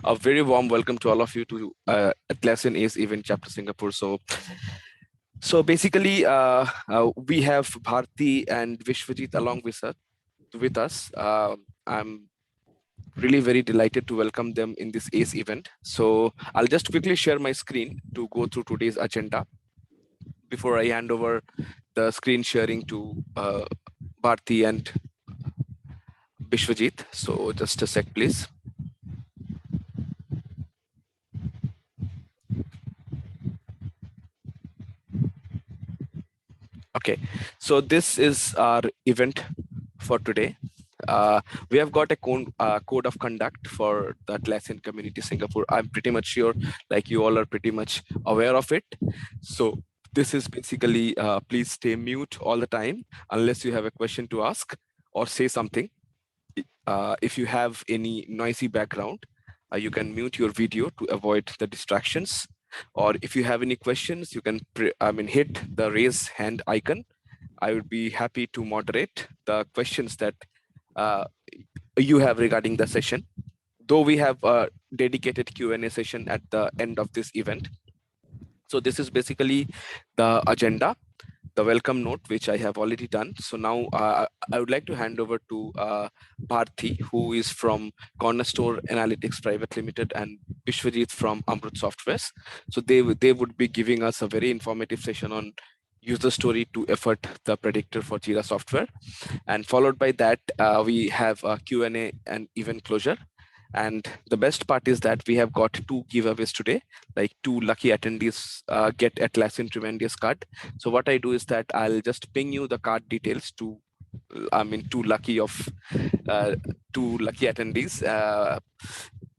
A very warm welcome to all of you to Atlassian ACE Event Chapter Singapore. So basically, we have Bharti and Vishwajit along with us. I'm really very delighted to welcome them in this ACE event. So I'll just quickly share my screen to go through today's agenda before I hand over the screen sharing to Bharti and Vishwajit. So just a sec, please. Okay, so this is our event for today. We have got a code of conduct for the Atlassian Community Singapore. I'm pretty much sure, like you all are pretty much aware of it. So this is basically, please stay mute all the time unless you have a question to ask or say something. If you have any noisy background, you can mute your video to avoid the distractions. Or if you have any questions, you can hit the raise hand icon. I would be happy to moderate the questions that you have regarding the session. Though we have a dedicated Q&A session at the end of this event. So this is basically the agenda, the welcome note, which I have already done. So now I would like to hand over to Bharti, who is from Cornerstone Analytics Private Limited, and Vishwajit from Amrut Softwares. So they would be giving us a very informative session on user story to effort the predictor for Jira software. And followed by that, we have a Q&A and event closure. And the best part is that we have got 2 giveaways today, like 2 lucky attendees get Atlassian Tremendous card. So what I do is that I'll just ping you the card details to, 2 lucky attendees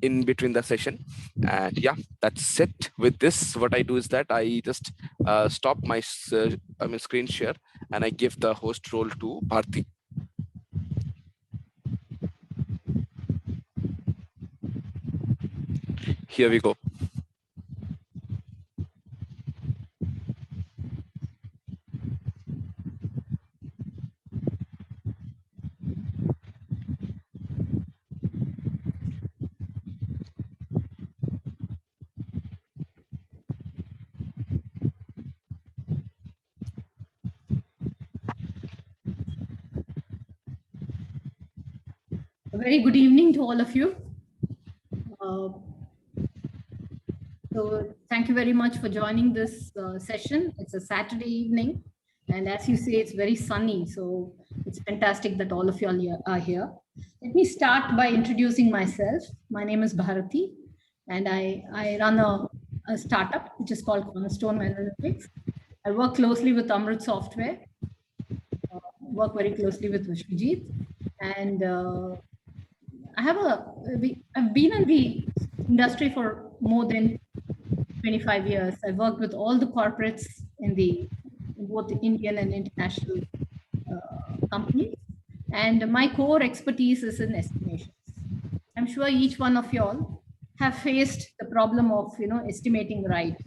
in between the session. And yeah, that's it. With this, what I do is that I just stop my screen share and I give the host role to Bharti. Here we go. A very good evening to all of you. So thank you very much for joining this session. It's a Saturday evening, and as you say, it's very sunny. So it's fantastic that all of you are here. Let me start by introducing myself. My name is Bharati, and I run a startup which is called Cornerstone Analytics. I work closely with Amrut Software, work very closely with Vishwajit, and I've been in the industry for more than 25 years. I've worked with all the corporates in both Indian and international companies. And my core expertise is in estimations. I'm sure each one of y'all have faced the problem of, estimating right.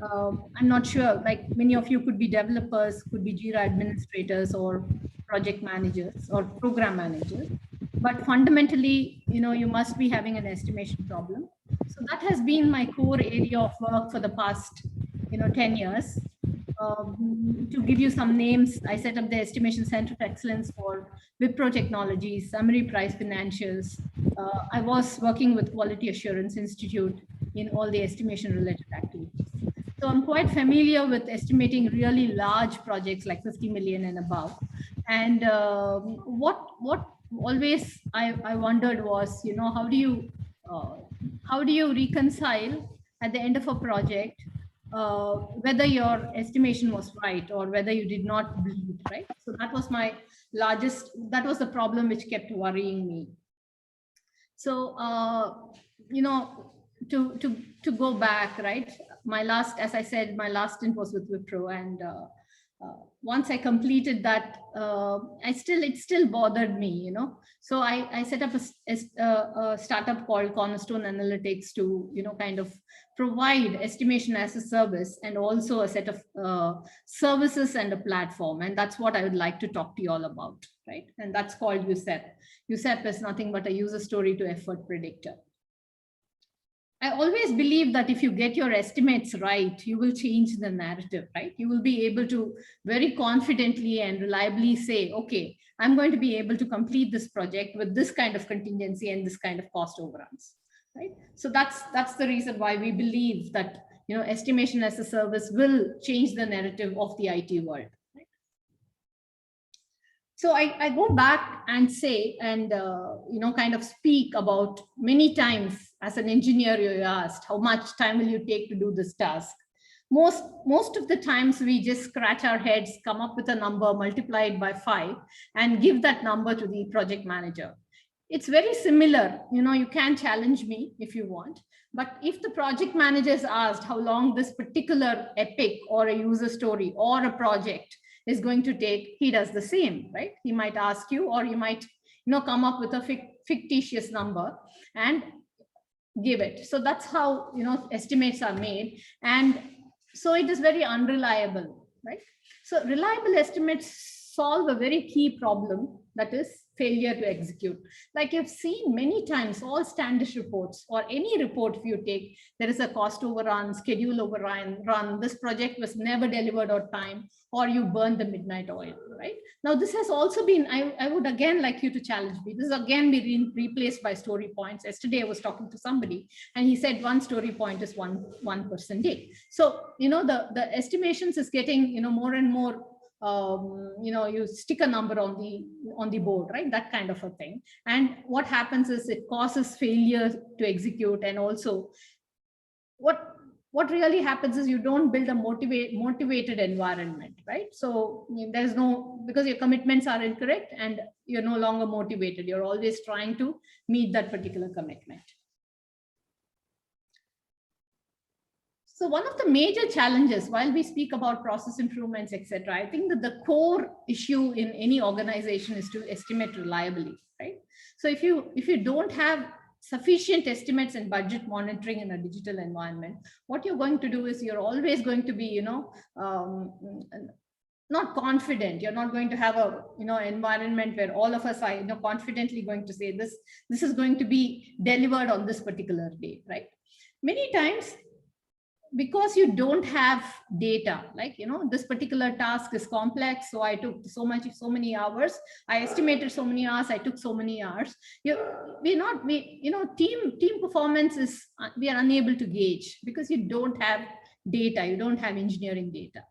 I'm not sure, like many of you could be developers, could be Jira administrators or project managers or program managers. But fundamentally, you must be having an estimation problem. So that has been my core area of work for the past, 10 years. To give you some names, I set up the Estimation Center of Excellence for Wipro Technologies, Summary Price Financials. I was working with Quality Assurance Institute in all the estimation related activities. So I'm quite familiar with estimating really large projects like 50 million and above. And what always I wondered was, how do you reconcile at the end of a project whether your estimation was right or whether you did not bleed, right? So that was that was the problem which kept worrying me. So, to go back, right? As I said, my last stint was with Wipro, and once I completed that, it still bothered me, So I set up a startup called Cornerstone Analytics to, kind of provide estimation as a service and also a set of services and a platform. And that's what I would like to talk to you all about, right? And that's called USEP. USEP is nothing but a user story to effort predictor. I always believe that if you get your estimates right, you will change the narrative, right? You will be able to very confidently and reliably say, okay, I'm going to be able to complete this project with this kind of contingency and this kind of cost overruns, right? So that's the reason why we believe that, you know, estimation as a service will change the narrative of the IT world. So I go back and say, and you know, kind of speak about many times as an engineer, you're asked, how much time will you take to do this task? Most of the times we just scratch our heads, come up with a number, multiply it by 5, and give that number to the project manager. It's very similar. You know, you can challenge me if you want, but if the project manager is asked how long this particular epic or a user story or a project is going to take, he does the same, right? He might ask you, or you might, you know, come up with a fictitious number and give it. So that's how, you know, estimates are made. And so it is very unreliable, right? So reliable estimates solve a very key problem, that is failure to execute. Like you've seen many times, all standard reports or any report if you take, there is a cost overrun, schedule overrun, this project was never delivered on time, or you burn the midnight oil, right? Now this has also been, I would again like you to challenge me. This is again be replaced by story points. Yesterday I was talking to somebody and he said one story point is one person day. So, you know, the estimations is getting, you know, more and more, you know, you stick a number on the board, right? That kind of a thing. And what happens is it causes failure to execute. And also what really happens is you don't build a motivated environment, right? So there's no, because your commitments are incorrect and you're no longer motivated. You're always trying to meet that particular commitment. So one of the major challenges while we speak about process improvements, etc., I think that the core issue in any organization is to estimate reliably, right? So if you don't have sufficient estimates and budget monitoring in a digital environment, what you're going to do is you're always going to be, you know, not confident. You're not going to have a, you know, environment where all of us are, you know, confidently going to say this is going to be delivered on this particular day, right? Many times, because you don't have data, like, you know, this particular task is complex, so I took so many hours, I estimated so many hours, I took so many hours. You know, team performance is, we are unable to gauge because you don't have data, you don't have engineering data,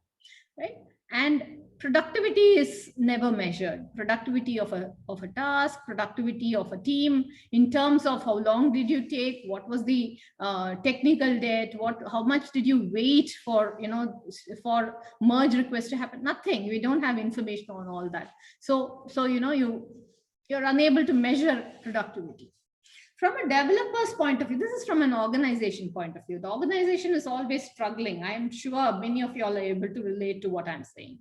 right? And productivity is never measured. Productivity of a task, productivity of a team in terms of how long did you take, what was the technical debt, how much did you wait for, you know, for merge request to happen? Nothing. We don't have information on all that. So you know, you're unable to measure productivity. From a developer's point of view, this is from an organization point of view. The organization is always struggling. I'm sure many of you all are able to relate to what I'm saying.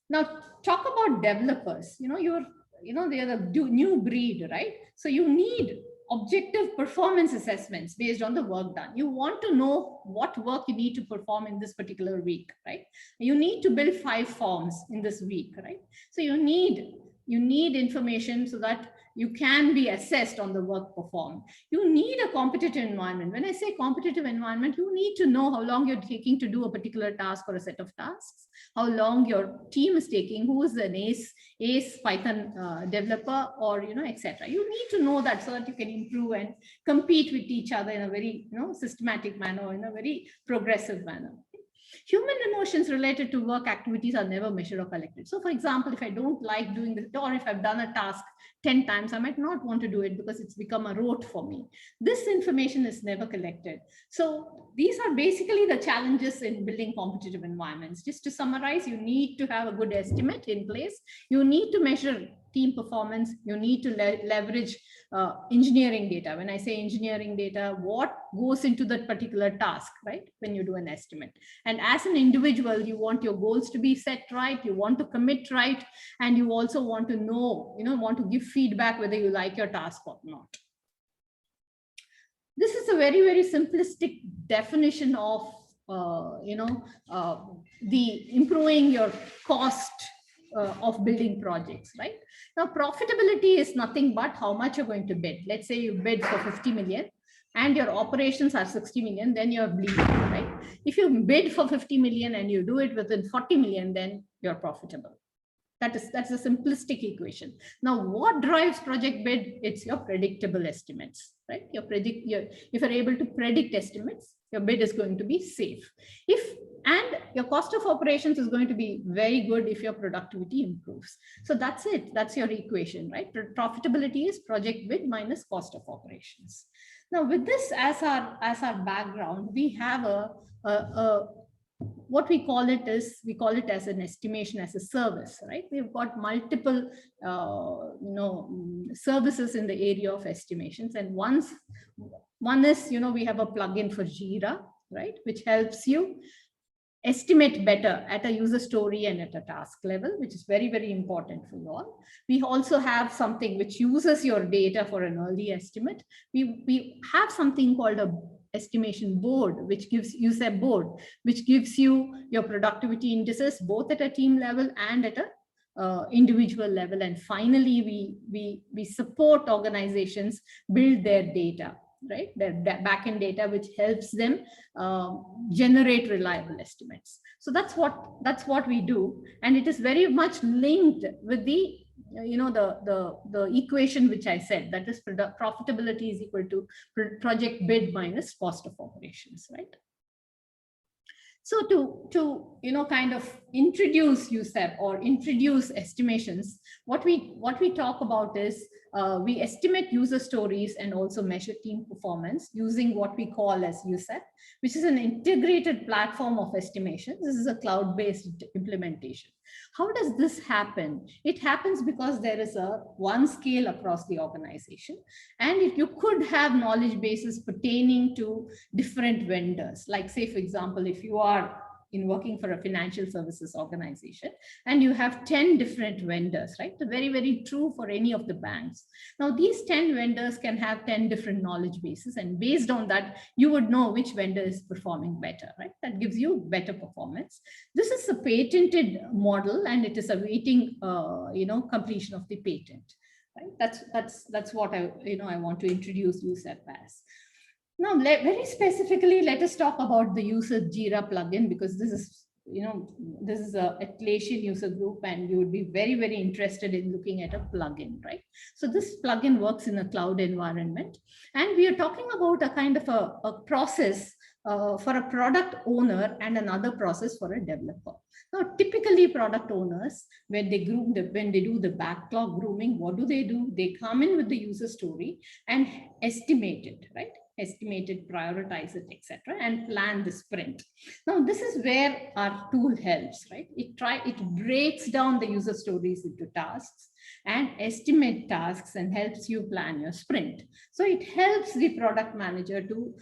Now, talk about developers. You know, they are the new breed, right? So you need objective performance assessments based on the work done. You want to know what work you need to perform in this particular week, right? You need to build 5 forms in this week, right? So you need information so that you can be assessed on the work performed. You need a competitive environment. When I say competitive environment, you need to know how long you're taking to do a particular task or a set of tasks, how long your team is taking, who is an ace Python developer, or, you know, etc. You need to know that so that you can improve and compete with each other in a very, you know, systematic manner, in a very progressive manner. Human emotions related to work activities are never measured or collected. So for example, if I don't like doing this, or if I've done a task 10 times, I might not want to do it because it's become a rote for me. This information is never collected. So these are basically the challenges in building competitive environments. Just to summarize, you need to have a good estimate in place. You need to measure team performance. You need to leverage engineering data. When I say engineering data, what goes into that particular task, right? When you do an estimate. And as an individual, you want your goals to be set right. You want to commit right. And you also want to know, you know, want to give feedback whether you like your task or not. This is a very, very simplistic definition of, the improving your cost of building projects, right? Now, profitability is nothing but how much you're going to bid. Let's say you bid for 50 million. and your operations are 60 million, then you're bleeding, right? If you bid for 50 million and you do it within 40 million, then you're profitable. That's a simplistic equation. Now, what drives project bid? It's your predictable estimates, right? If you're able to predict estimates, your bid is going to be safe. And your cost of operations is going to be very good if your productivity improves. So that's it. That's your equation, right? Profitability is project bid minus cost of operations. Now, with this as our background, we have what we call it as an estimation as a service, right? We've got multiple services in the area of estimations, and one is, we have a plugin for Jira, right, which helps you estimate better at a user story and at a task level, which is very, very important for you all. We also have something which uses your data for an early estimate. We have something called a estimation board, which gives you a board, which gives you your productivity indices, both at a team level and at a individual level. And finally, we support organizations build their data, right? Their backend data, which helps them generate reliable estimates. So that's what we do, and it is very much linked with the the equation which I said, that is profitability is equal to project bid minus cost of operations, right? So to kind of introduce USEP or introduce estimations, what we talk about is we estimate user stories and also measure team performance using what we call as USEP, which is an integrated platform of estimation. This is a cloud-based implementation. How does this happen? It happens because there is one scale across the organization, and you could have knowledge bases pertaining to different vendors. Like, say, for example, if you are working for a financial services organization and you have 10 different vendors, right? Very, very true for any of the banks. Now, these 10 vendors can have 10 different knowledge bases, and based on that, you would know which vendor is performing better, right? That gives you better performance. This is a patented model, and it is awaiting, completion of the patent, right? That's what I want to introduce USEP as. Now, very specifically, let us talk about the user Jira plugin, because this is a Atlassian user group, and you would be very, very interested in looking at a plugin, right? So this plugin works in a cloud environment, and we are talking about a kind of a process for a product owner and another process for a developer. Now, typically product owners, when they do the backlog grooming, what do? They come in with the user story and estimate it, right? Estimate it, prioritize it, etc., and plan the sprint. Now, this is where our tool helps, right? It breaks down the user stories into tasks and estimate tasks and helps you plan your sprint. So it helps the product manager to,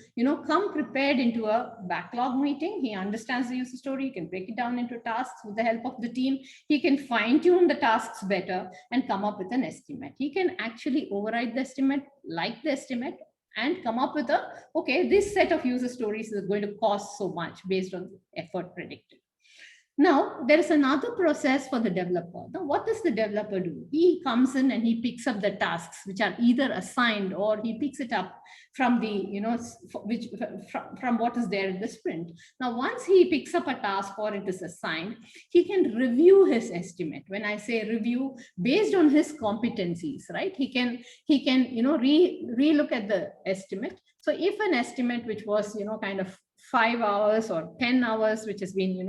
come prepared into a backlog meeting. He understands the user story. He can break it down into tasks with the help of the team. He can fine tune the tasks better and come up with an estimate. He can actually override the estimate, like the estimate, and come up with okay, this set of user stories is going to cost so much based on effort predicted. Now, there is another process for the developer. Now, what does the developer do? He comes in and he picks up the tasks which are either assigned, or he picks it up from the, from what is there in the sprint. Now, once he picks up a task or it is assigned, he can review his estimate. When I say review, based on his competencies, right? He can re-look at the estimate. So if an estimate which was, kind of 5 hours or 10 hours, which has been,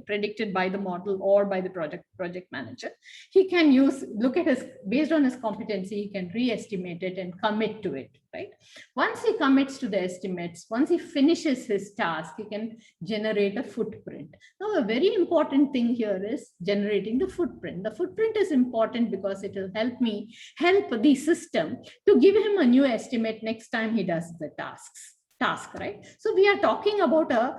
predicted by the model or by the project manager, he can look at based on his competency, he can re-estimate it and commit to it, right? Once he commits to the estimates, once he finishes his task, he can generate a footprint. Now, a very important thing here is generating the footprint. The footprint is important because it will help the system to give him a new estimate next time he does the task, right? So we are talking about a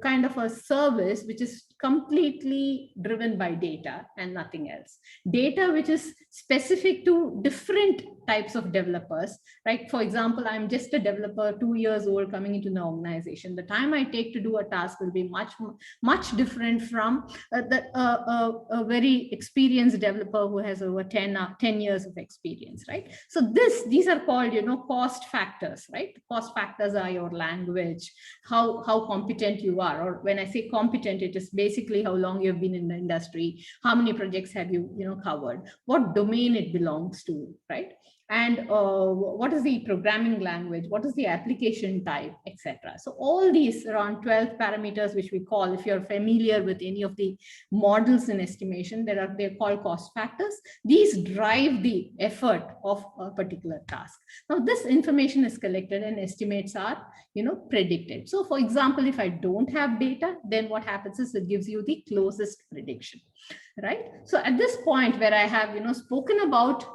kind of a service which is completely driven by data and nothing else. Data which is specific to different types of developers, right? For example, I'm just a developer, 2 years old, coming into the organization. The time I take to do a task will be much different from a very experienced developer who has over 10 years of experience, right? So these are called, cost factors, right? Cost factors are your language, how competent you are, or when I say competent, it is basically how long you've been in the industry, how many projects have you, covered, what domain it belongs to, right? And what is the programming language, what is the application type, etc. So all these around 12 parameters, which we call, if you're familiar with any of the models in estimation, they're called cost factors. These drive the effort of a particular task. Now this information is collected and estimates are, predicted. So for example, if I don't have data, then what happens is it gives you the closest prediction, right? So at this point where I have, spoken about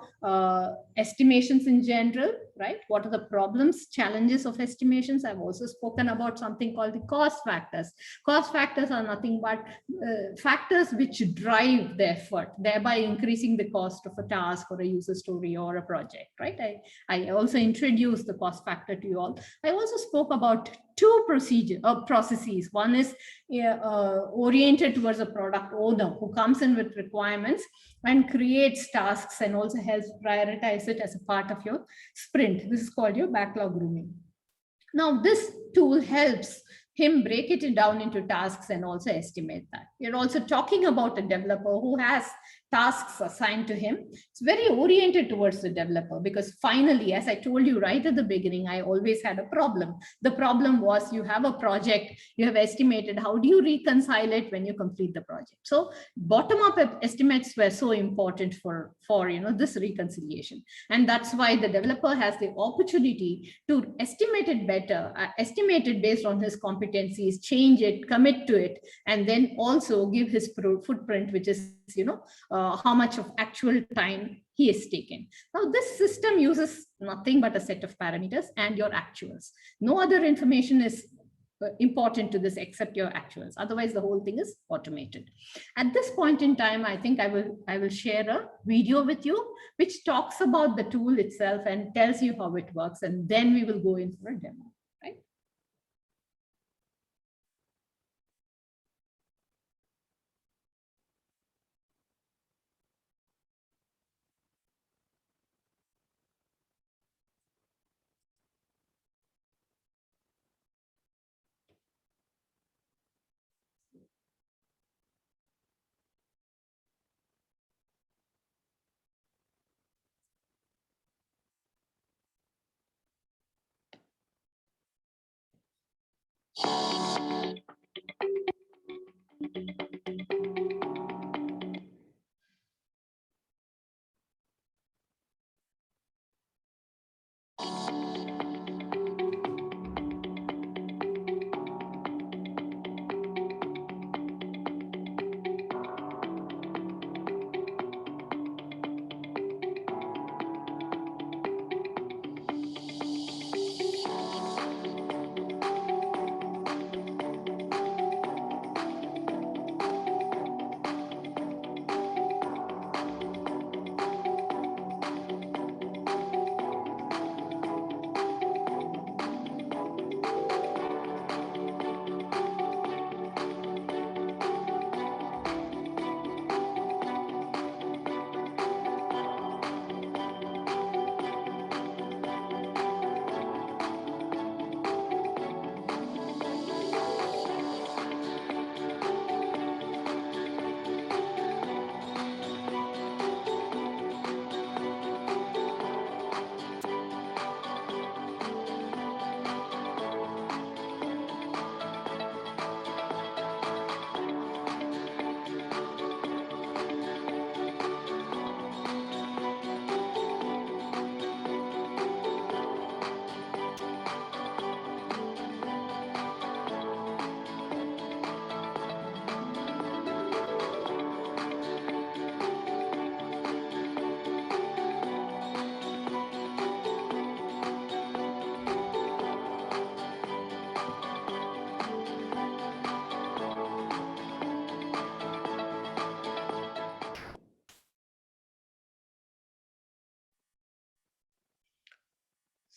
estimations in general, right? What are the problems, challenges of estimations? I've also spoken about something called the cost factors. Cost factors are nothing but factors which drive the effort, thereby increasing the cost of a task or a user story or a project, right? I also introduced the cost factor to you all. I also spoke about two processes. One is oriented towards a product owner who comes in with requirements and creates tasks and also helps prioritize it as a part of your sprint. This is called your backlog grooming. Now, this tool helps him break it down into tasks and also estimate that. You're also talking about a developer who has tasks assigned to him. It's very oriented towards the developer, because finally, as I told you right at the beginning, I always had a problem. The problem was, you have a project, you have estimated, how do you reconcile it when you complete the project? So bottom-up estimates were so important for this reconciliation. And that's why the developer has the opportunity to estimate it better, estimate it based on his competencies, change it, commit to it, and then also give his footprint, which is how much of actual time he has taken. Now, this system uses nothing but a set of parameters and your actuals. No other information is important to this except your actuals. Otherwise, the whole thing is automated. At this point in time, I think I will share a video with you, which talks about the tool itself and tells you how it works. And then we will go in for a demo.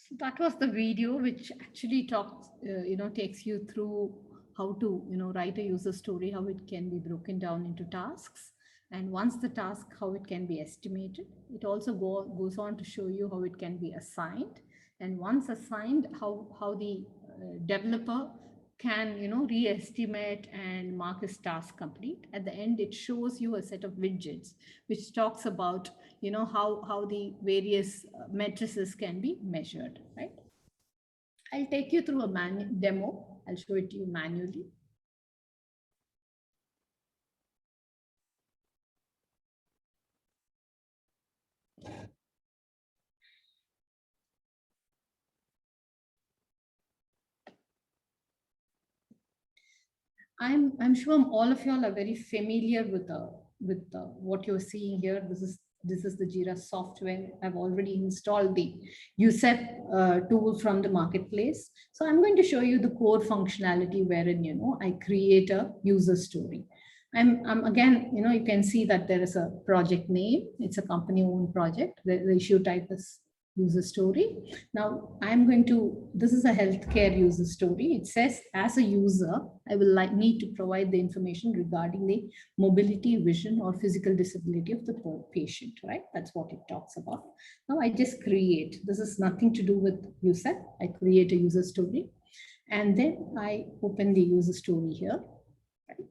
So that was the video which actually talks, takes you through how to, write a user story, how it can be broken down into tasks. And once the task, how it can be estimated. It also goes on to show you how it can be assigned. And once assigned, how the developer can, re-estimate and mark his task complete. At the end, it shows you a set of widgets, which talks about, how the various matrices can be measured, right? I'll take you through a demo. I'll show it to you manually. I'm sure all of y'all are very familiar with what you're seeing here. This is the Jira software. I've already installed the USEP tool from the marketplace. So I'm going to show you the core functionality wherein, I create a user story. I'm again, you can see that there is a project name. It's a company-owned project. The issue type is user story. Now this is a healthcare user story. It says, as a user, I will need to provide the information regarding the mobility, vision, or physical disability of the patient, right? That's what it talks about. Now I just create. This is nothing to do with user. I create a user story. And then I open the user story here, right?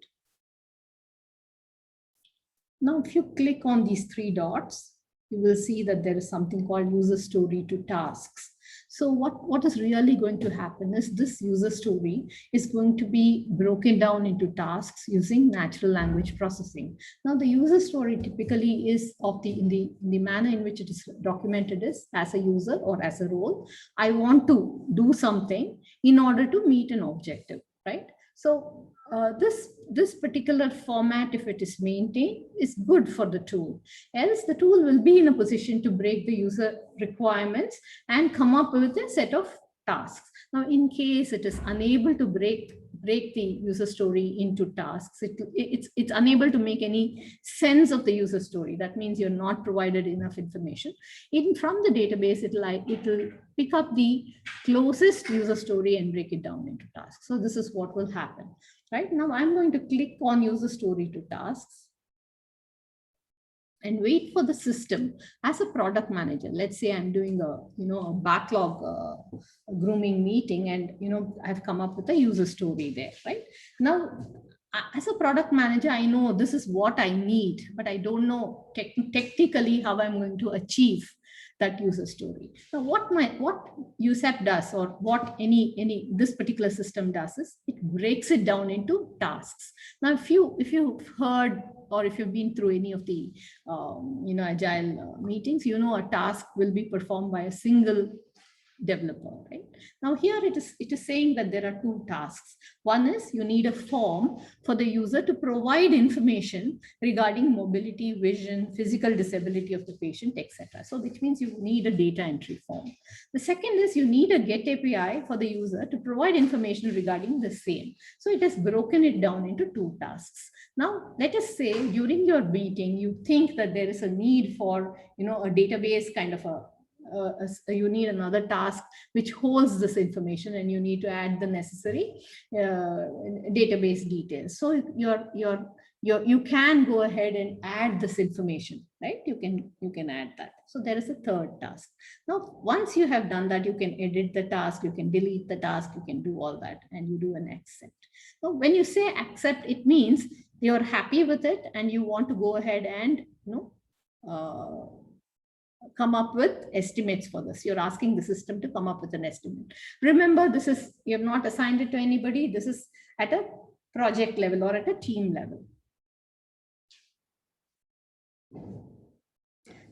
Now, if you click on these three dots, you will see that there is something called user story to tasks. So what is really going to happen is this user story is going to be broken down into tasks using natural language processing. Now, the user story typically is in the manner in which it is documented is as a user or as a role. I want to do something in order to meet an objective, right? So this particular format, if it is maintained, is good for the tool. Else the tool will be in a position to break the user requirements and come up with a set of tasks. Now, in case it is unable to break the user story into tasks, it's unable to make any sense of the user story. That means you're not provided enough information. From the database, it'll pick up the closest user story and break it down into tasks. So this is what will happen. Right now, I'm going to click on user story to tasks and wait for the system. As a product manager, let's say I'm doing a backlog grooming meeting, and I've come up with a user story there. Right now, as a product manager, I know this is what I need, but I don't know technically how I'm going to achieve that user story. Now, what USEP does, or what this particular system does, is it breaks it down into tasks. Now, if you've heard, or if you've been through any of the agile meetings, a task will be performed by a single developer, right? Now here it is saying that there are two tasks. One is you need a form for the user to provide information regarding mobility, vision, physical disability of the patient, etc. So which means you need a data entry form. The second is you need a GET API for the user to provide information regarding the same. So it has broken it down into two tasks. Now, let us say during your meeting, you think that there is a need for, a database kind of you need another task which holds this information, and you need to add the necessary database details. So you can go ahead and add this information, right? You can add that. So there is a third task. Now, once you have done that, you can edit the task, you can delete the task, you can do all that, and you do an accept. So when you say accept, it means you're happy with it and you want to go ahead and come up with estimates for this. You're asking the system to come up with an estimate. Remember, you have not assigned it to anybody. This is at a project level or at a team level.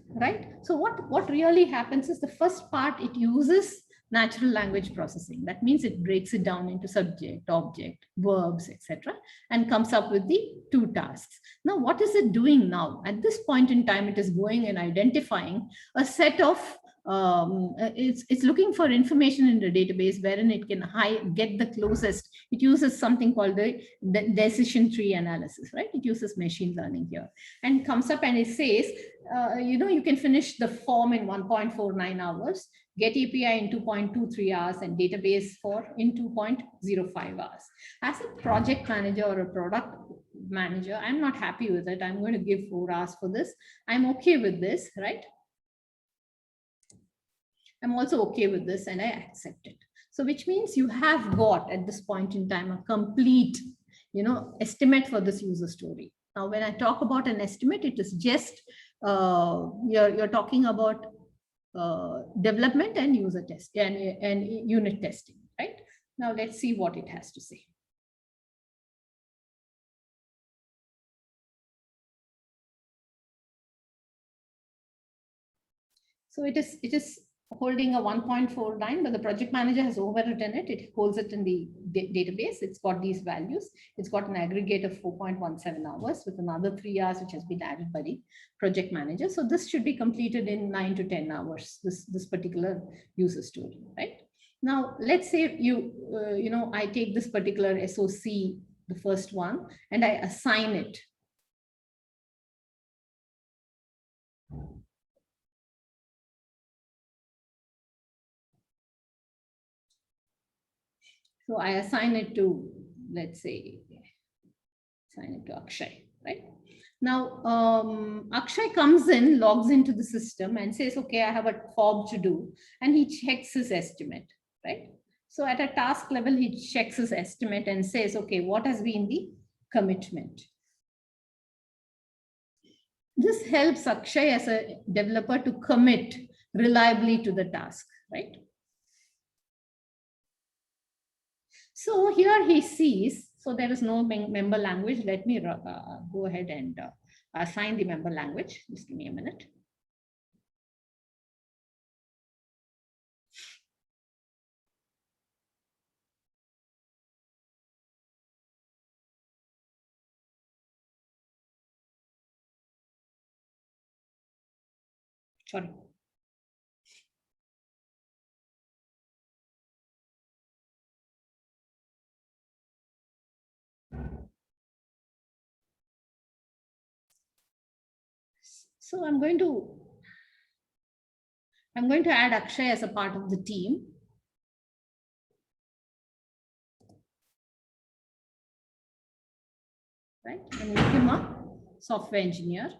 Right? So what really happens is the first part, it uses natural language processing. That means it breaks it down into subject, object, verbs, etc., and comes up with the two tasks. Now, what is it doing now? At this point in time, it is going and identifying a set of it's looking for information in the database wherein it can get the closest. It uses something called the decision tree analysis, right? It uses machine learning here, and comes up and it says, you can finish the form in 1.49 hours. Get API in 2.23 hours, and database in 2.05 hours. As a project manager or a product manager, I'm not happy with it. I'm going to give 4 hours for this. I'm okay with this, right? I'm also okay with this, and I accept it. So which means you have got at this point in time a complete, estimate for this user story. Now, when I talk about an estimate, it is just you're talking about development and user test and unit testing, right? Now let's see what it has to say. So it is holding a 1.49, but the project manager has overwritten it. It holds it in the database. It's got these values. It's got an aggregate of 4.17 hours with another 3 hours, which has been added by the project manager. So this should be completed in 9 to 10 hours, this particular user story, right? Now, let's say I take this particular SOC, the first one, and I assign it. So I assign it to, let's say, assign it to Akshay, right? Now, Akshay comes in, logs into the system and says, okay, I have a job to do. And he checks his estimate, right? So at a task level, he checks his estimate and says, okay, what has been the commitment? This helps Akshay as a developer to commit reliably to the task, right? So here he sees, so there is no member language. Let me go ahead and assign the member language. Just give me a minute. Sorry. So I'm going to add Akshay as a part of the team. Right? And make him a software engineer.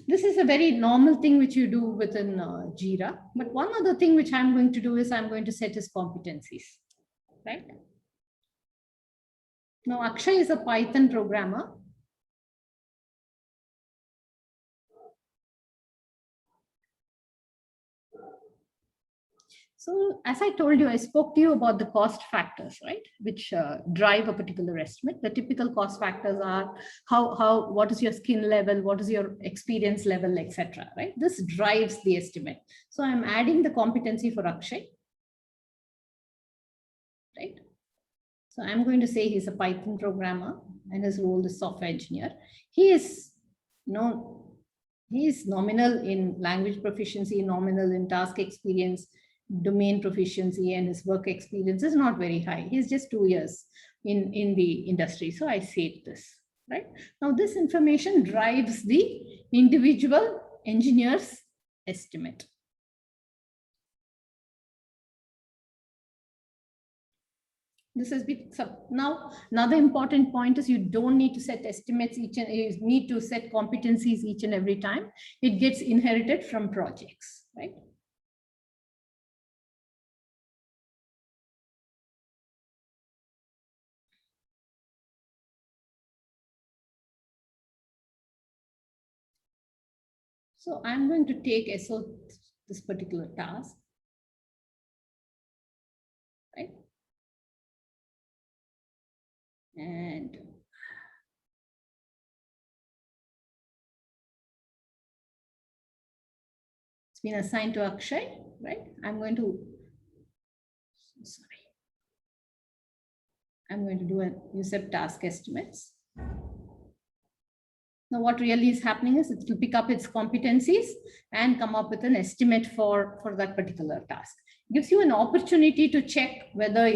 This is a very normal thing which you do within Jira. But one other thing which I'm going to do is I'm going to set his competencies. Right? Now, Akshay is a Python programmer. So as I told you, I spoke to you about the cost factors, right? Which drive a particular estimate. The typical cost factors are what is your skill level, what is your experience level, etc. Right? This drives the estimate. So I'm adding the competency for Akshay. Right? So I'm going to say he's a Python programmer and his role is software engineer. He is nominal in language proficiency, nominal in task experience, domain proficiency, and his work experience is not very high. He's just 2 years in the industry. So I saved this, right? Now this information drives the individual engineer's estimate. This has been now another important point is you don't need to set estimates you need to set competencies each and every time. It gets inherited from projects, right? So I'm going to take this particular task, right? And it's been assigned to Akshay, right? I'm going to do a USEP task estimates. Now, what really is happening is it will pick up its competencies and come up with an estimate for that particular task. It gives you an opportunity to check whether,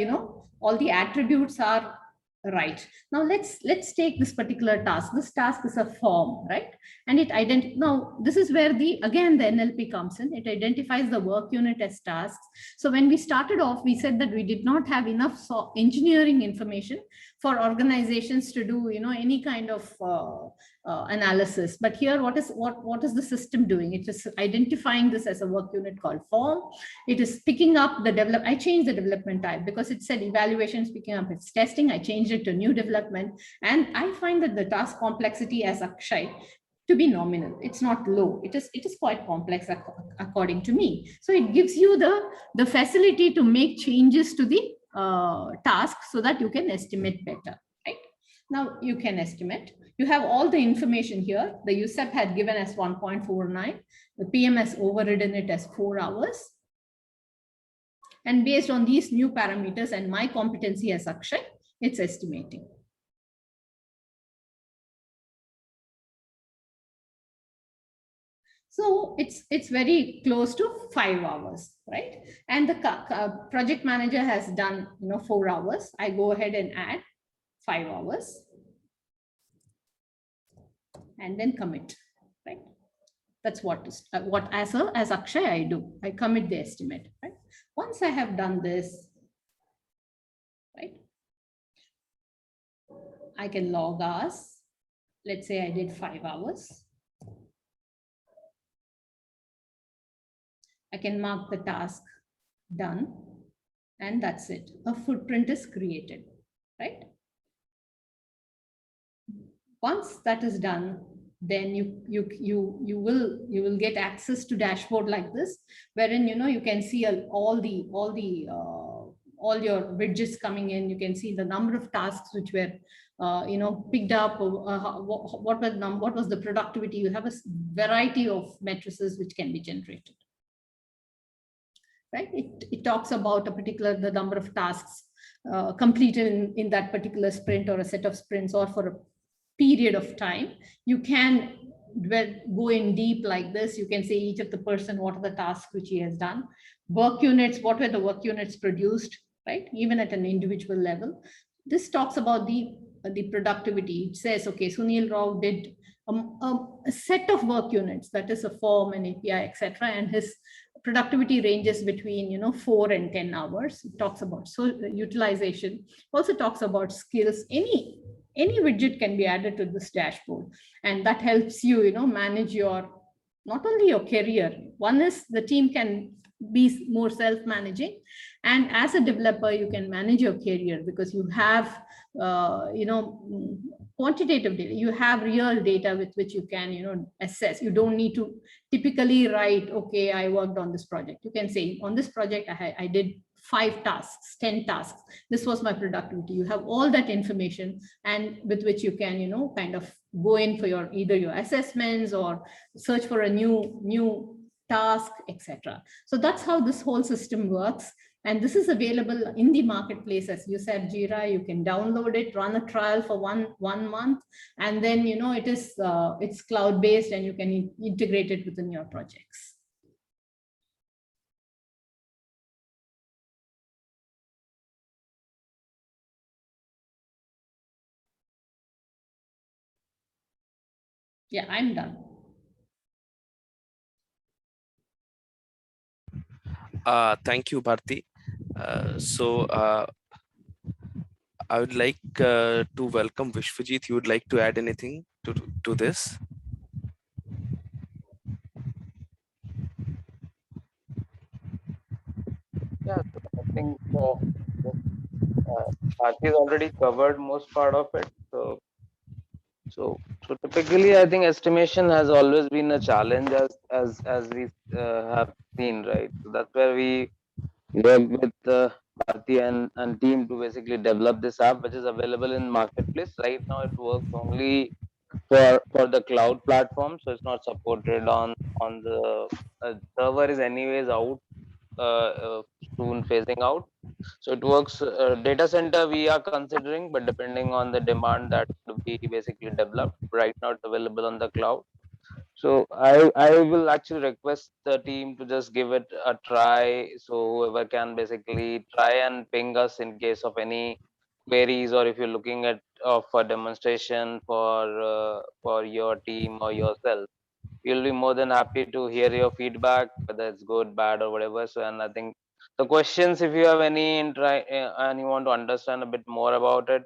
all the attributes are Right. Now let's take this particular task. This task is a form, right? And it now this is where the NLP comes in. It identifies the work unit as tasks. So when we started off, we said that we did not have enough engineering information for organizations to do, any kind of analysis. But here, what is the system doing? It is identifying this as a work unit called form. It is picking up the develop. I changed the development type because it said evaluation is picking up its testing. I changed it to new development, and I find that the task complexity as Akshay to be nominal. It's not low. It is quite complex according to me. So it gives you the facility to make changes to the task so that you can estimate better. Right now, you can estimate. You have all the information here. The USEP had given us 1.49. The PM has overridden it as 4 hours. And based on these new parameters and my competency as Akshay, it's estimating. So it's very close to 5 hours, right? And the project manager has done 4 hours. I go ahead and add 5 hours and then commit, right? That's what as Akshay I do. I commit the estimate, right? Once I have done this, right, I can log hours. Let's say I did 5 hours. I can mark the task done, and that's it. A footprint is created, right? Once that is done, then you will get access to dashboard like this, wherein you can see all your widgets coming in. You can see the number of tasks which were picked up. What was the productivity? You have a variety of matrices which can be generated. Right? It talks about the number of tasks completed in that particular sprint or a set of sprints or for a period of time. You can go in deep like this. You can say each of the person, what are the tasks which he has done. Work units, what were the work units produced, right? Even at an individual level. This talks about the productivity. It says, okay, Sunil Rao did a set of work units, that is a form, an API, etc., and his productivity ranges between 4 and 10 hours. It talks about utilization, also talks about skills. Any widget can be added to this dashboard, and that helps you manage not only your career. One is the team can be more self-managing, and as a developer you can manage your career because you have quantitative data. You have real data with which you can assess. You don't need to typically write, okay, I worked on this project. You can say on this project I did 5 tasks, 10 tasks. This was my productivity. You have all that information, and with which you can kind of go in for either your assessments or search for a new task, etc. So that's how this whole system works. And this is available in the marketplace, as you said, Jira. You can download it, run a trial for one month, and then it's cloud-based, and you can integrate it within your projects. Yeah, I'm done. Thank you, Bharti. I would like to welcome Vishwajit. You would like to add anything to this? Yeah, I think Bharti has already covered most part of it. So typically, I think estimation has always been a challenge, as we have seen, right? So that's where we work with Bharti and team to basically develop this app, which is available in marketplace right now. It works only for the cloud platform, so it's not supported on the server. Is anyways out, soon phasing out. So it works data center we are considering, but depending on the demand that will be basically developed. Right now it's available on the cloud. So I will actually request the team to just give it a try. So whoever can basically try and ping us in case of any queries, or if you're looking at for demonstration for your team or yourself, we'll be more than happy to hear your feedback, whether it's good, bad, or whatever. So, and I think the questions, if you have any and you want to understand a bit more about it,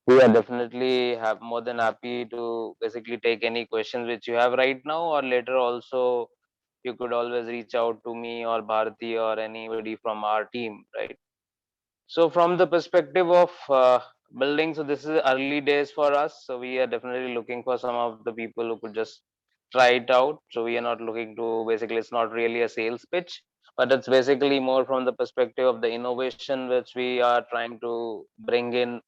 we are definitely have more than happy to basically take any questions which you have right now, or later also you could always reach out to me or Bharati or anybody from our team, right? So from the perspective of building, so this is early days for us. So we are definitely looking for some of the people who could just try it out. So we are not looking to basically, it's not really a sales pitch, but it's basically more from the perspective of the innovation which we are trying to bring in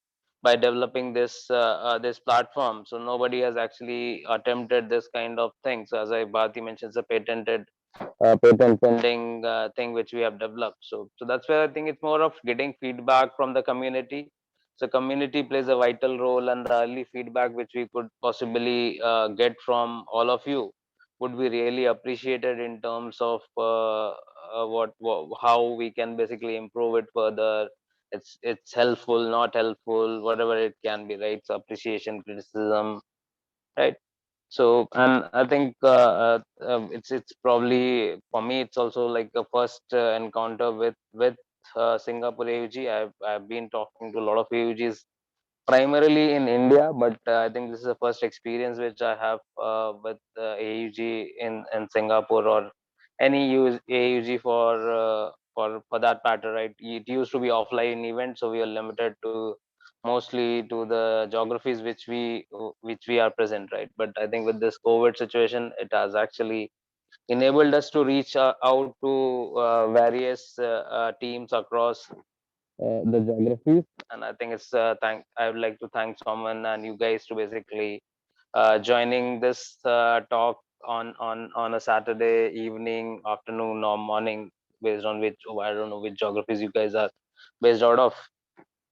by developing this platform. So nobody has actually attempted this kind of thing. So as I Bharti mentioned, it's a patent pending thing which we have developed. So that's where I think it's more of getting feedback from the community. So community plays a vital role, and the early feedback which we could possibly get from all of you would be really appreciated in terms of how we can basically improve it further. It's helpful, not helpful, whatever it can be, right? So appreciation, criticism, right? So, and I think it's probably for me, it's also like a first encounter with Singapore AUG. I've been talking to a lot of AUGs primarily in India, but I think this is the first experience which I have with AUG in Singapore, or any AUG for that matter, right? It used to be offline event, so we are limited to mostly to the geographies which we are present, right? But I think with this COVID situation, it has actually enabled us to reach out to various teams across the geographies. And I think it's thank I would like to thank someone and you guys to basically joining this talk on a Saturday evening, afternoon, or morning, based on which, I don't know which geographies you guys are based out of.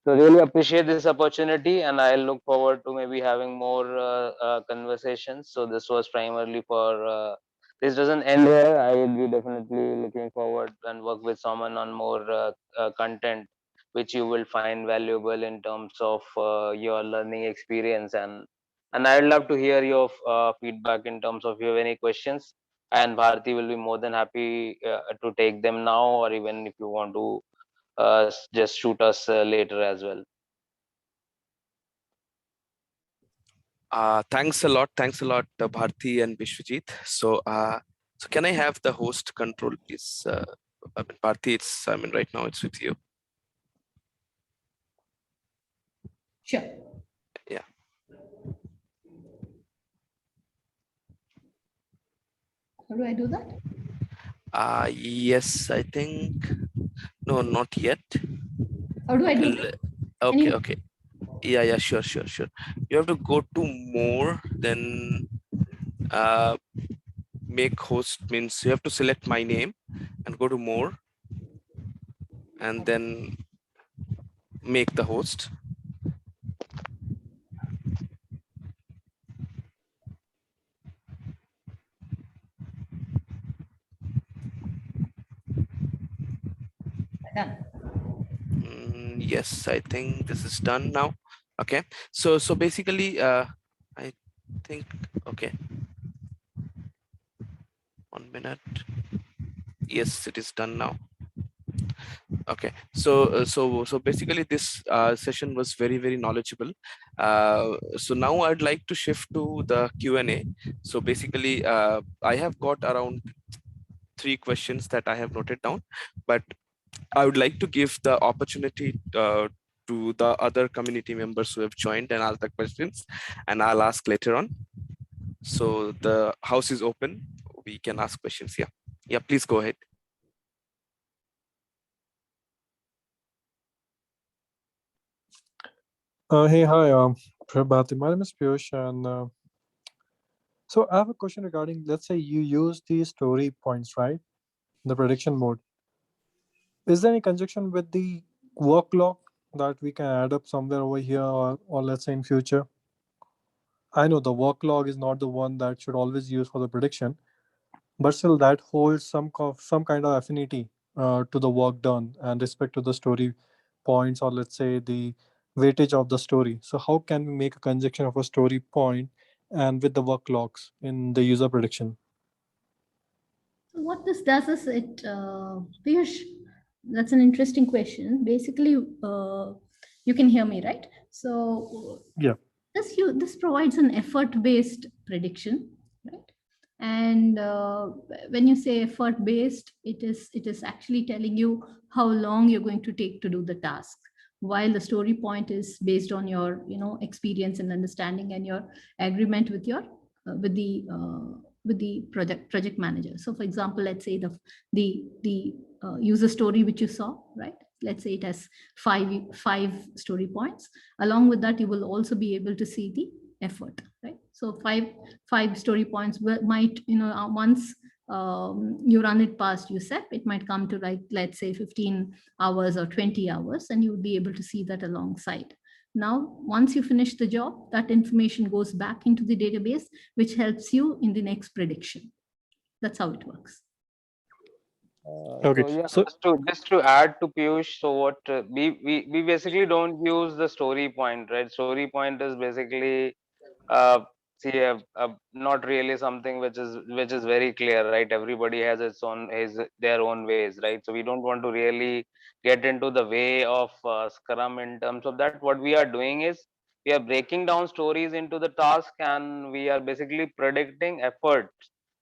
So really appreciate this opportunity, and I look forward to maybe having more conversations. So this was primarily for. This doesn't end here. I will be definitely looking forward and work with someone on more content, which you will find valuable in terms of your learning experience. And I'd love to hear your feedback in terms of if you have any questions. And Bharati will be more than happy to take them now, or even if you want to just shoot us later as well. Thanks a lot, Bharti and Vishwajit. So can I have the host control, please? I mean, Bharti, right now it's with you. Sure. Yeah. How do I do that? Yes, I think. No, not yet. How do I do that? Okay. Yeah, sure. You have to go to more, then make host, means you have to select my name and go to more, and then make the host. Done. Yes, I think this is done now. Okay, so basically I think, okay, 1 minute. Yes, it is done now. Okay, so basically this session was very knowledgeable. So now I'd like to shift to the Q&A. So basically I have got around 3 questions that I have noted down, but I would like to give the opportunity to the other community members who have joined and ask the questions, and I'll ask later on. So the house is open. We can ask questions. Yeah, please go ahead. Hey, hi, Prabhati. My name is Piyush, and so I have a question regarding, let's say you use these story points, right? The prediction mode. Is there any conjunction with the work log that we can add up somewhere over here, or let's say in future? I know the work log is not the one that should always use for the prediction, but still that holds some kind of affinity to the work done and respect to the story points, or let's say the weightage of the story. So how can we make a conjunction of a story point and with the work logs in the user prediction? So what this does is Piyush, that's an interesting question. Basically, you can hear me, right? So Yeah. this provides an effort-based prediction, right? And when you say effort-based, it is actually telling you how long you're going to take to do the task. While the story point is based on your experience and understanding and your agreement with your with the project manager. So for example, let's say the user story which you saw, right? Let's say it has five story points. Along with that, you will also be able to see the effort, right? So five story points might, once you run it past USEP, it might come to, like, let's say 15 hours or 20 hours, and you would be able to see that alongside. Now, once you finish the job, that information goes back into the database, which helps you in the next prediction. That's how it works. Okay. So yeah, So just to add to Piyush, so what we basically don't use the story point, right? Story point is basically uh see not really something which is very clear, right? Everybody has their own ways, right? So we don't want to really get into the way of Scrum in terms of that. What we are doing is we are breaking down stories into the task, and we are basically predicting effort.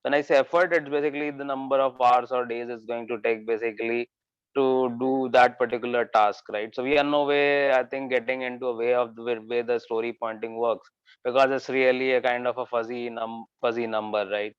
When I say effort, it's basically the number of hours or days it's going to take basically to do that particular task, right? So we are no way, I think, getting into a way of the way the story pointing works, because it's really a kind of a fuzzy number, right?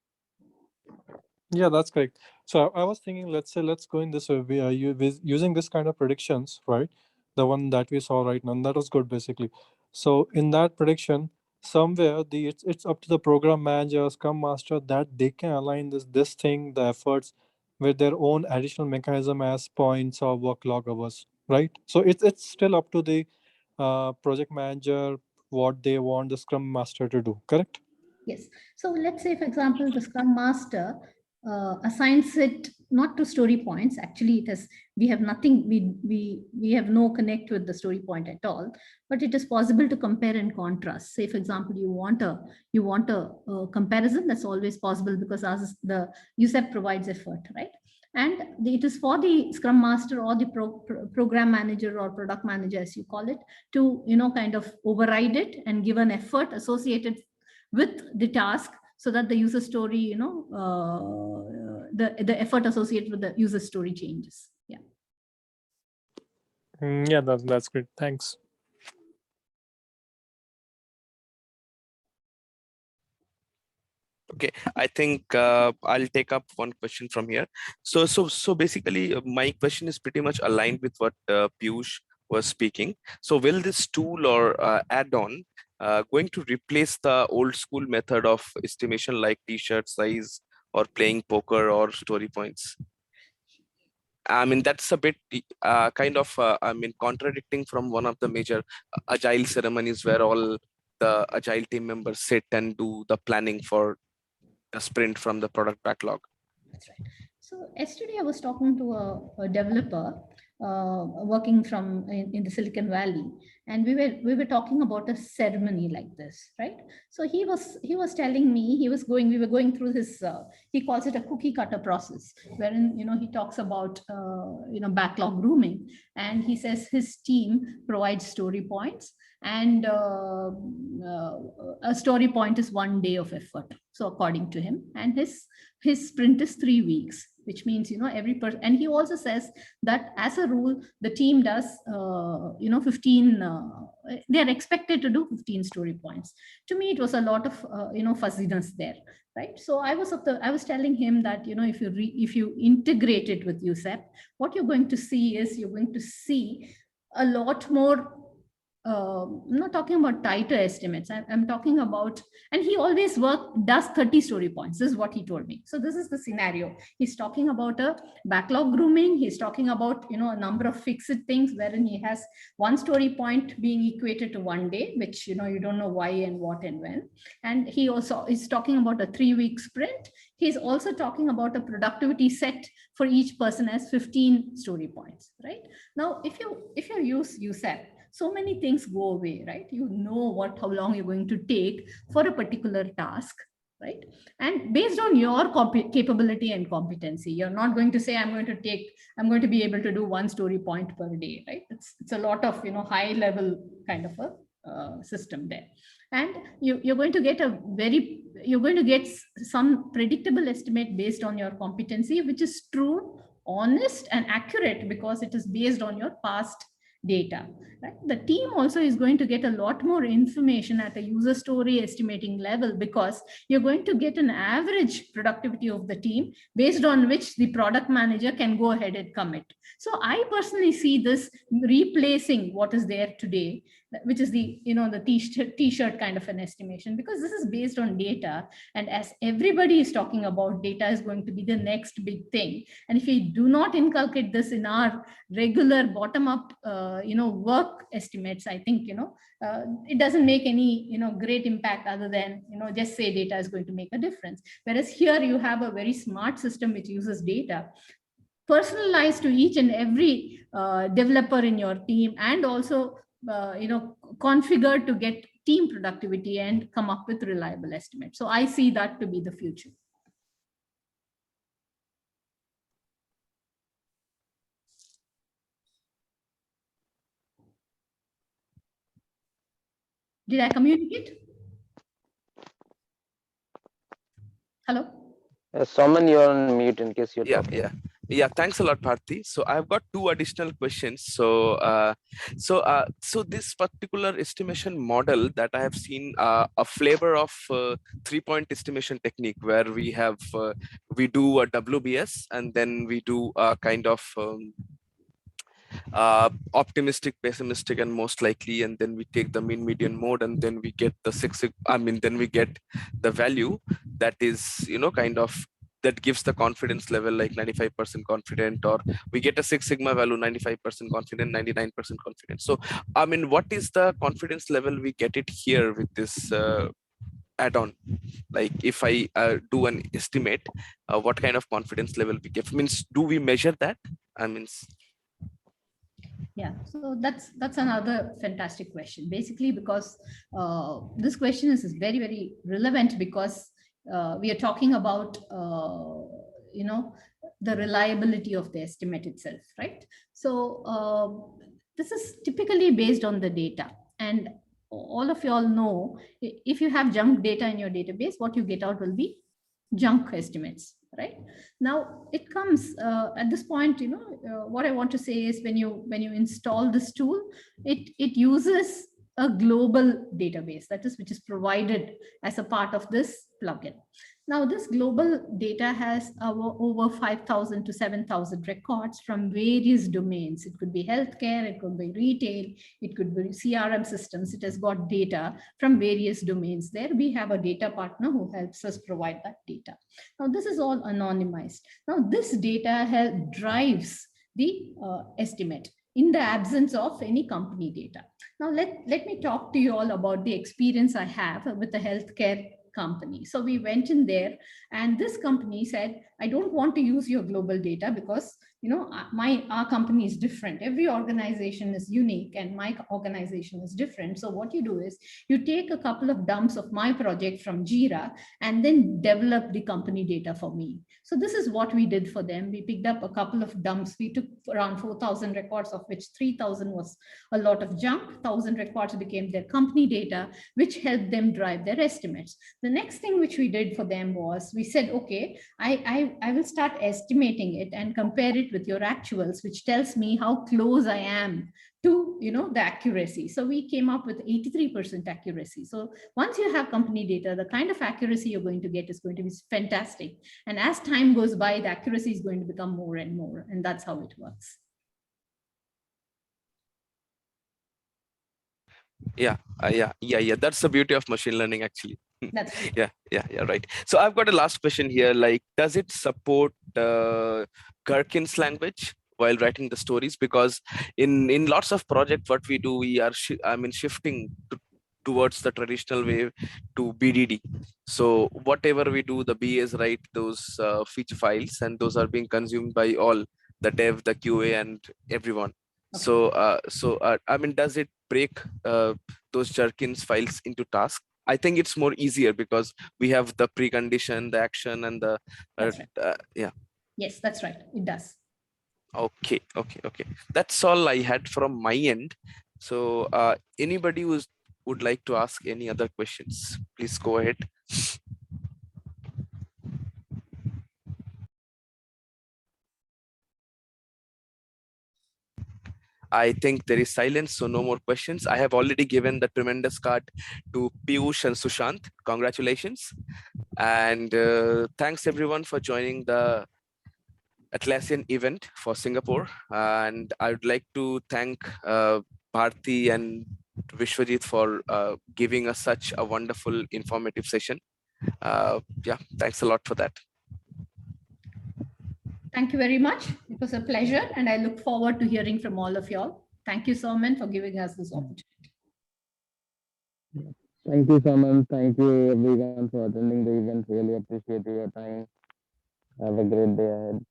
yeah, that's correct. So I was thinking, let's go in this way. We are using this kind of predictions, right? The one that we saw right now, and that was good basically. So in that prediction, somewhere it's up to the program manager, scrum master, that they can align this thing, the efforts, with their own additional mechanism as points or work log hours, right? So it's still up to the project manager what they want the scrum master to do. Correct? Yes. So let's say, for example, the Scrum Master assigns it not to story points. Actually, it is, we have nothing. We have no connect with the story point at all. But it is possible to compare and contrast. Say, for example, you want a comparison. That's always possible, because as the USEP provides effort, right? And it is for the Scrum Master or the program manager or product manager, as you call it, to kind of override it and give an effort associated with the task, so that the user story, the effort associated with the user story changes. Yeah. Yeah, that's great. Thanks. Okay, I think I'll take up one question from here. So basically, my question is pretty much aligned with what Piyush was speaking. So will this tool or add-on going to replace the old school method of estimation like t-shirt size or playing poker or story points? I mean, that's a bit kind of, contradicting from one of the major agile ceremonies where all the agile team members sit and do the planning for a sprint from the product backlog. That's right. So yesterday I was talking to a developer working in the Silicon Valley, and we were talking about a ceremony like this, right? So he was telling me we were going through his he calls it a cookie cutter process, wherein he talks about backlog grooming, and he says his team provides story points, and a story point is 1 day of effort. So according to him, and his sprint is 3 weeks, which means every person. And he also says that as a rule the team does 15 they are expected to do 15 story points. To me it was a lot of fuzziness there, right? So I was telling him that if you integrate it with USEP, what you're going to see is you're going to see a lot more. I'm not talking about tighter estimates. I'm talking about, and he always does 30 story points. This is what he told me. So this is the scenario. He's talking about a backlog grooming. He's talking about, a number of fixed things wherein he has 1 story point being equated to 1 day, which, you don't know why and what and when. And he also is talking about a 3-week sprint. He's also talking about a productivity set for each person as 15 story points, right? Now, if you use USEP, so many things go away, right? You know how long you're going to take for a particular task, right? And based on your capability and competency, you're not going to say, I'm going to be able to do one story point per day, right? It's a lot of, high level kind of a system there. And you're going to get some predictable estimate based on your competency, which is true, honest, and accurate, because it is based on your past data, right? The team also is going to get a lot more information at a user story estimating level, because you're going to get an average productivity of the team based on which the product manager can go ahead and commit. So I personally see this replacing what is there today, which is the t-shirt kind of an estimation, because this is based on data. And as everybody is talking about, data is going to be the next big thing. And if we do not inculcate this in our regular bottom up work estimates, I think it doesn't make any great impact, other than just say data is going to make a difference. Whereas here you have a very smart system which uses data, personalized to each and every developer in your team, and also configured to get team productivity and come up with reliable estimates. So I see that to be the future. Did I communicate? Hello? Someone, you're on mute in case you're Yeah, talking. yeah. Thanks a lot, Bharti. So I've got two additional questions. So this particular estimation model that I have seen a flavor of 3-point estimation technique, where we do a WBS, and then we do a kind of optimistic, pessimistic, and most likely, and then we take the mean, median, mode, and then we get then we get the value that is that gives the confidence level like 95% confident, or we get a Six Sigma value 95% confident, 99% confident. So what is the confidence level we get it here with this add-on? Like if I do an estimate, what kind of confidence level we give? Means, do we measure that? Yeah, so that's another fantastic question. Basically, because this question is very, very relevant, because we are talking about the reliability of the estimate itself, right? So this is typically based on the data, and all of you all know, if you have junk data in your database, what you get out will be junk estimates, right? Now it comes at this point, what I want to say is, when you install this tool, it uses a global database, that is, which is provided as a part of this plugin. Now this global data has over 5,000 to 7,000 records from various domains. It could be healthcare, it could be retail, it could be CRM systems. It has got data from various domains. There we have a data partner who helps us provide that data. Now this is all anonymized. Now this data drives the estimate in the absence of any company data. Now let me talk to you all about the experience I have with the healthcare company. So we went in there, and this company said, I don't want to use your global data, because our company is different. Every organization is unique, and my organization is different. So what you do is, you take a couple of dumps of my project from Jira and then develop the company data for me. So this is what we did for them. We picked up a couple of dumps. We took around 4,000 records, of which 3,000 was a lot of junk. 1,000 records became their company data, which helped them drive their estimates. The next thing which we did for them was, we said, okay, I will start estimating it and compare it with your actuals, which tells me how close I am to the accuracy. So we came up with 83% accuracy. So once you have company data, the kind of accuracy you're going to get is going to be fantastic. And as time goes by, the accuracy is going to become more and more. And that's how it works. Yeah. That's the beauty of machine learning, actually. That's right. Yeah, right. So I've got a last question here. Like, does it support Gherkin's language while writing the stories? Because in lots of projects, what we do, we are shifting towards the traditional way to BDD. So whatever we do, the BAs write those feature files, and those are being consumed by all the dev, the QA, and everyone. So, I mean, does it break those Jerkins files into tasks? I think it's more easier because we have the precondition, the action, and the That's right. yeah. Yes, that's right. It does. Okay. That's all I had from my end. So, anybody would like to ask any other questions, please go ahead. I think there is silence, so no more questions. I have already given the tremendous card to Piyush and Sushant. Congratulations. And thanks everyone for joining the Atlassian event for Singapore. And I would like to thank Bharti and Vishwajit for giving us such a wonderful, informative session. Yeah, thanks a lot for that. Thank you very much. It was a pleasure, and I look forward to hearing from all of y'all. Thank you, Soman, for giving us this opportunity. Thank you, Saman. Thank you, everyone, for attending the event. Really appreciate your time. Have a great day ahead.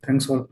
Thanks all.